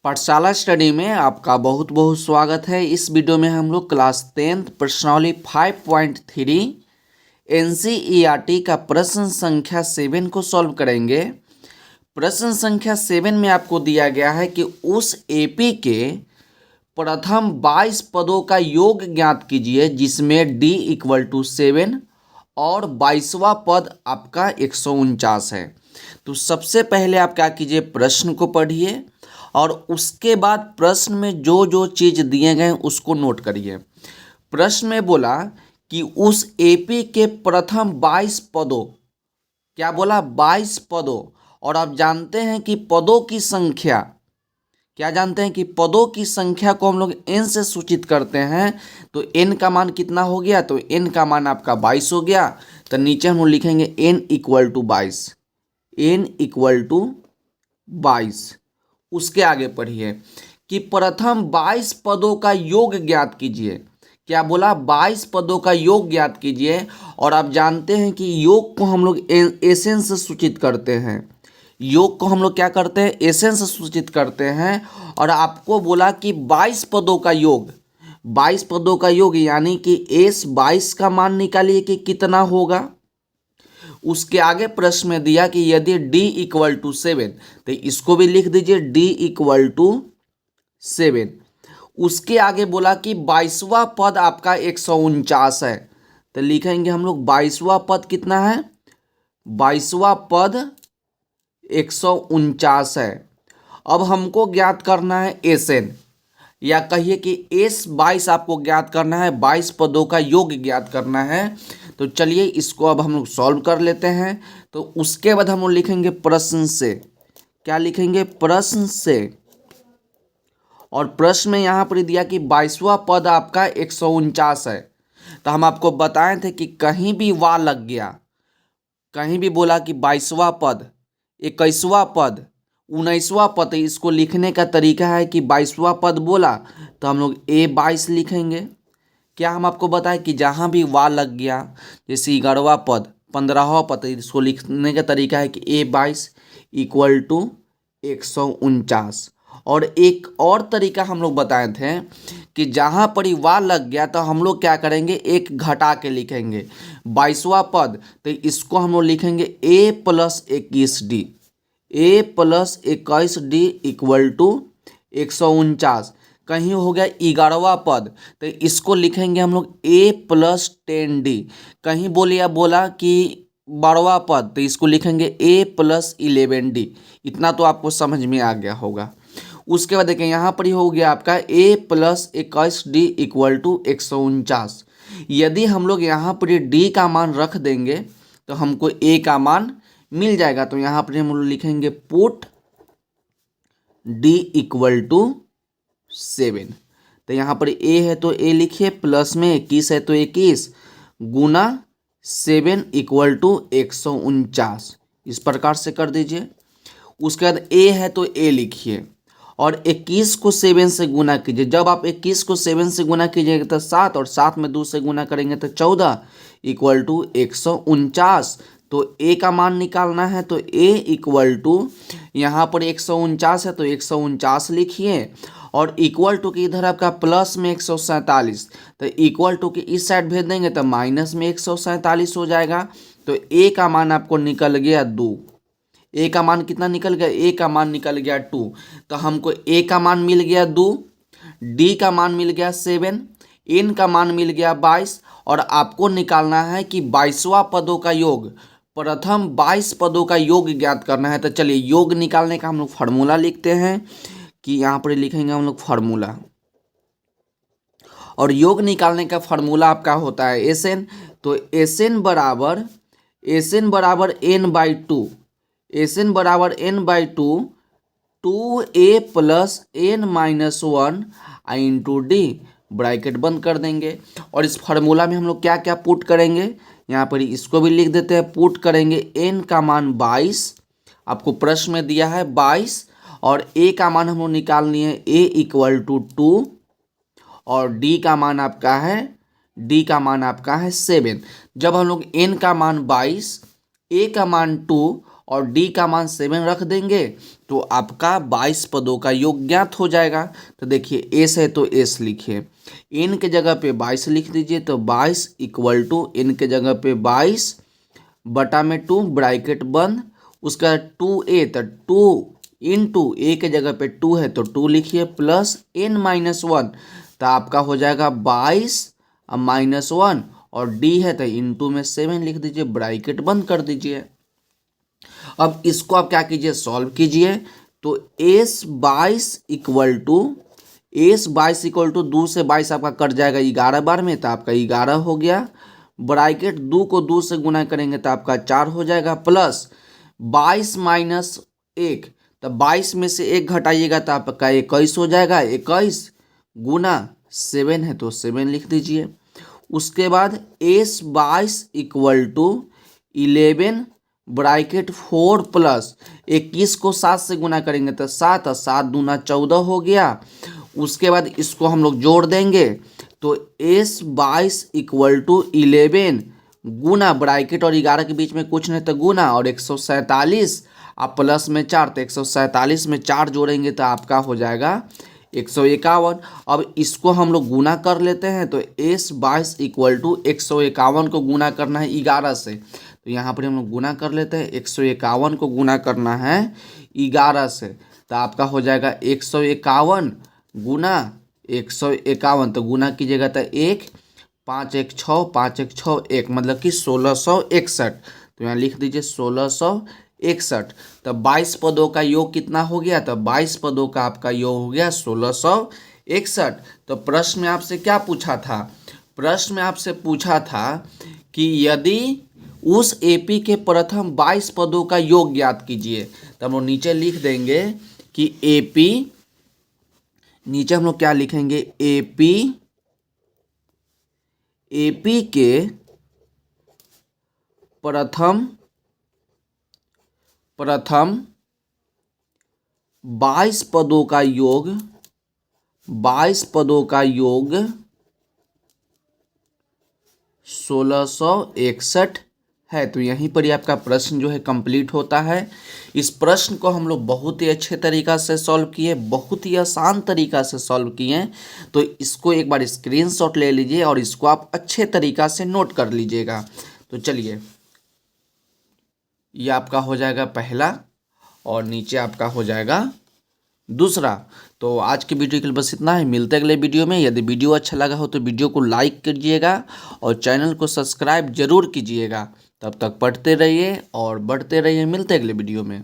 पाठशाला स्टडी में आपका बहुत बहुत स्वागत है। इस वीडियो में हम लोग क्लास 10th प्रश्नावली 5.3 एनसीईआरटी का प्रश्न संख्या 7 को सॉल्व करेंगे। प्रश्न संख्या 7 में आपको दिया गया है कि उस एपी के प्रथम 22 पदों का योग ज्ञात कीजिए जिसमें डी इक्वल टू 7 और 22वां पद आपका 149 है। तो सबसे पहले आप क्या कीजिए, प्रश्न को पढ़िए और उसके बाद प्रश्न में जो जो चीज़ दिए गए उसको नोट करिए। प्रश्न में बोला कि उस एपी के प्रथम 22 पदों, क्या बोला, 22 पदों, और आप जानते हैं कि पदों की संख्या, क्या जानते हैं कि पदों की संख्या को हम लोग n से सूचित करते हैं। तो n का मान कितना हो गया, तो n का मान आपका 22 हो गया। तो नीचे हम लोग लिखेंगे n equal to 22, n equal to 22। उसके आगे पढ़िए कि प्रथम 22 पदों का योग ज्ञात कीजिए। क्या बोला, 22 पदों का योग ज्ञात कीजिए। और आप जानते हैं कि योग को हम लोग एन से सूचित करते हैं। योग को हम लोग क्या करते हैं, एन से सूचित करते हैं। और आपको बोला कि 22 पदों का योग, 22 पदों का योग यानी कि एस 22 का मान निकालिए कि कितना होगा। उसके आगे प्रश्न में दिया कि यदि d इक्वल टू 7, तो इसको भी लिख दीजिए d इक्वल टू 7। उसके आगे बोला कि 22वां पद आपका 149 है। तो लिखेंगे हम लोग 22वां पद कितना है, 22वां पद 149 है। अब हमको ज्ञात करना है एसएन, या कहिए कि एस 22 आपको ज्ञात करना है, 22 पदों का योग ज्ञात करना है। तो चलिए इसको अब हम लोग सॉल्व कर लेते हैं। तो उसके बाद हम लोग लिखेंगे प्रश्न से, क्या लिखेंगे, प्रश्न से। और प्रश्न में यहाँ पर दिया कि 22वां पद आपका 149 है। तो हम आपको बताए थे कि कहीं भी वाह लग गया, कहीं भी बोला कि 22वां पद, 21वां पद, 19वां पद, तो इसको लिखने का तरीका है कि 22वां पद बोला तो हम लोग A22 लिखेंगे। क्या हम आपको बताएं कि जहाँ भी वाह लग गया, जैसे 11वां पद, 15वां पद, इसको लिखने का तरीका है कि A22 इक्वल टू 149। और एक और तरीका हम लोग बताए थे कि जहाँ पर ही वाह लग गया तो हम लोग क्या करेंगे, एक घटा के लिखेंगे। 22वां पद, तो इसको हम लोग लिखेंगे A+21D, A+21D इक्वल टू 149। कहीं हो गया 11वां पद, तो इसको लिखेंगे हम लोग A+10D। कहीं बोला कि 12वां पद, तो इसको लिखेंगे A+11D। इतना तो आपको समझ में आ गया होगा। उसके बाद देखें यहाँ पर ही हो गया आपका A+21D इक्वल टू 149। यदि हम लोग यहाँ पर D का मान रख देंगे तो हमको A का मान मिल जाएगा। तो यहाँ पर हम लोग लिखेंगे पुट D इक्वल टू 7। तो यहाँ पर A है तो A लिखिए, प्लस में 21 है तो 21 गुना 7 इक्वल टू 149, इस प्रकार से कर दीजिए। उसके बाद A है तो A लिखिए और 21 को 7 से गुना कीजिए। जब आप 21 को 7 से गुना कीजिएगा तो 7, और 7 में 2 से गुना करेंगे तो 14 इक्वल टू 149। तो A का मान निकालना है तो A इक्वल टू, यहाँ पर 149 है तो 149 लिखिए, और इक्वल टू के इधर आपका प्लस में 147, तो इक्वल टू के इस साइड भेज देंगे तो माइनस में 147 हो जाएगा। तो A का मान आपको निकल गया 2। A का मान कितना निकल गया, A का मान निकल गया 2। तो हमको A का मान मिल गया 2, D का मान मिल गया 7, N का मान मिल गया 22, और आपको निकालना है कि 22वां पदों का योग, प्रथम 22 पदों का योग ज्ञात करना है। तो चलिए योग निकालने का हम लोग फार्मूला लिखते हैं कि यहाँ पर लिखेंगे हम लोग फार्मूला। और योग निकालने का फार्मूला आपका होता है एसएन। तो एसएन बराबर n/2, एसएन बराबर n/2, 2a+n-1 into D, bracket बंद कर देंगे। और इस फार्मूला में हम लोग क्या क्या पुट करेंगे, यहाँ पर इसको भी लिख देते हैं। पुट करेंगे n का मान 22, आपको प्रश्न में दिया है 22, और a का मान हम लोग निकाल लिए हैं a इक्वल टू 2, और d का मान आपका है 7। जब हम लोग n का मान 22, a का मान 2 और डी का मान 7 रख देंगे तो आपका 22 पदों का योग ज्ञात हो जाएगा। तो देखिए एस है तो एस लिखिए, एन के जगह पे 22 लिख दीजिए, तो 22 इक्वल टू एन के जगह पे 22 बटा में 2 ब्रैकेट बंद, उसका 2a, तो 2 इंटू ए के जगह पे 2 है तो 2 लिखिए प्लस n-1, तो आपका हो जाएगा 22 -1 और डी है तो इंटू में 7 लिख दीजिए, ब्रैकेट बंद कर दीजिए। अब इसको आप क्या कीजिए, सॉल्व कीजिए। तो s22 इक्वल टू 2 से 22 आपका कट जाएगा 11 बार में, तो आपका 11 हो गया, ब्रैकेट 2 को 2 से गुना करेंगे तो आपका 4 हो जाएगा, प्लस 22 -1, तो 22 में से 1 घटाइएगा तो आपका 21 हो जाएगा, 21 गुना 7 है तो 7 लिख दीजिए। उसके बाद s22 equal to 11 bracket 4 plus 21 को 7 से गुना करेंगे तो 7 और 7 दूना 14 हो गया। उसके बाद इसको हम लोग जोड़ देंगे तो s22 equal to 11 Guna bracket और 11 के बीच में कुछ नहीं तो गुना और 147 आप प्लस में 4, तो 147 में 4 जोड़ेंगे तो आपका हो जाएगा 151। अब इसको हम लोग गुना कर लेते हैं, तो s22 इक्वल टू 151 को गुना करना है 11 से, तो यहाँ पर हम लोग गुना कर लेते हैं, 151 को गुना करना है 11 से, तो आपका हो जाएगा 151 गुना 151, तो गुना कीजिएगा तो 1 5 1 6 5 1 6 1 मतलब कि 1661, तो यहाँ लिख दीजिए 1661। तो 22 पदों का योग कितना हो गया, तो 22 पदों का आपका योग हो गया 1661। तो प्रश्न में आपसे क्या पूछा था, प्रश्न में आपसे पूछा था कि यदि उस एपी के प्रथम 22 पदों का योग ज्ञात कीजिए। तो हम लोग नीचे लिख देंगे कि एपी, नीचे हम लोग क्या लिखेंगे, एपी के प्रथम 22 पदों का योग 1661 है। तो यहीं पर ही आपका प्रश्न जो है कंप्लीट होता है। इस प्रश्न को हम लोग बहुत ही अच्छे तरीक़ा से सॉल्व किए, बहुत ही आसान तरीक़ा से सॉल्व किए। तो इसको एक बार स्क्रीनशॉट ले लीजिए और इसको आप अच्छे तरीक़ा से नोट कर लीजिएगा। तो चलिए, ये आपका हो जाएगा पहला और नीचे आपका हो जाएगा दूसरा। तो आज की वीडियो के लिए बस इतना ही, मिलते अगले वीडियो में। यदि वीडियो अच्छा लगा हो तो वीडियो को लाइक कीजिएगा और चैनल को सब्सक्राइब जरूर कीजिएगा। तब तक पढ़ते रहिए और बढ़ते रहिए, मिलते अगले वीडियो में।